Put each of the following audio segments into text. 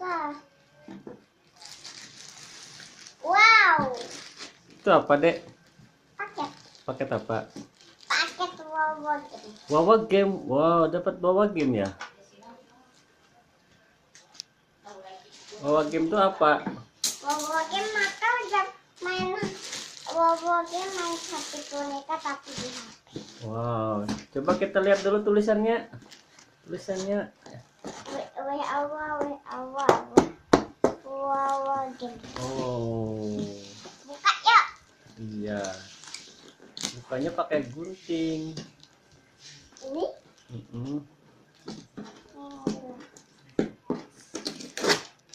bisa. Wow. Itu apa, Dek? Paket. Paket apa? Paket Wawa Game. Wawa Game. Wow, dapat Wawa Game ya? Wawa Game itu apa? Wawa Game maka udah main Wawa Game main satu boneka tapi di HP. Wow, coba kita lihat dulu tulisannya. Tulisannya. Wawa Game. Oh. Buka yuk. Iya. Bukanya pakai gunting. Ini.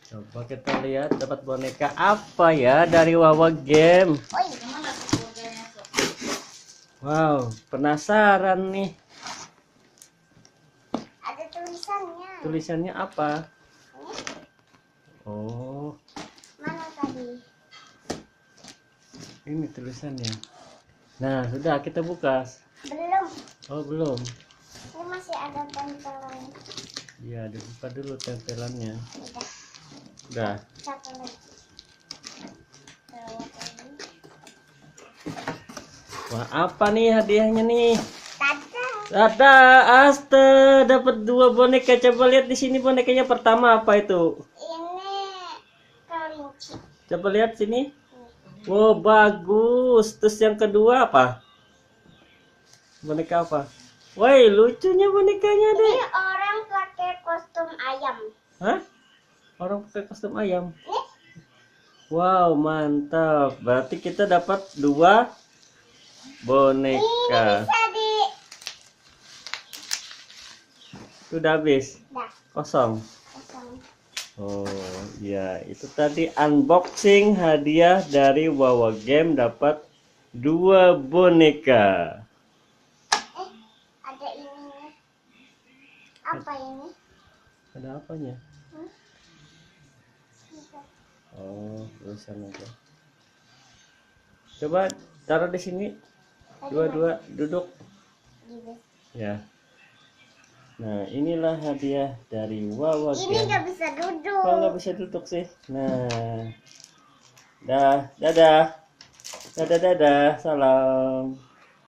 Coba kita lihat dapat boneka apa ya dari Wawa Game. Wow, penasaran nih. Ada tulisannya. Tulisannya apa? Ini. Oh, Mana tadi? ini tulisannya. Nah, sudah kita buka. Belum. Oh, belum. Ini masih ada tempelan. Iya, dibuka dulu tempelannya. Udah. Udah. Satu lagi. Wah, apa nih hadiahnya nih? Tada. Ada, Asta dapat 2 boneka. Coba lihat di sini bonekanya pertama apa itu? Ini kelinci. Coba lihat sini. Wow, bagus. Terus yang kedua apa? Boneka apa? Woi, lucunya bonekanya Ini deh. orang pakai kostum ayam. Hah? Orang pakai kostum ayam. Nih. Wow, mantap. Berarti kita dapat 2 Ini boneka. bisa di. Sudah habis. Dah. Kosong. Kosong. Oh ya, itu tadi unboxing hadiah dari Wawa Game, dapat 2 boneka. Ada ini. Apa ini? Ada apanya? Bisa. Oh, tulisan aja. Coba taruh di sini. Tadi Dua-dua duduk. Gitu. Ya. Nah, inilah hadiah dari Wawa Ini Game. nggak bisa duduk. Kok nggak bisa duduk sih? Nah, dadah, dadah, dadah, dadah, salam.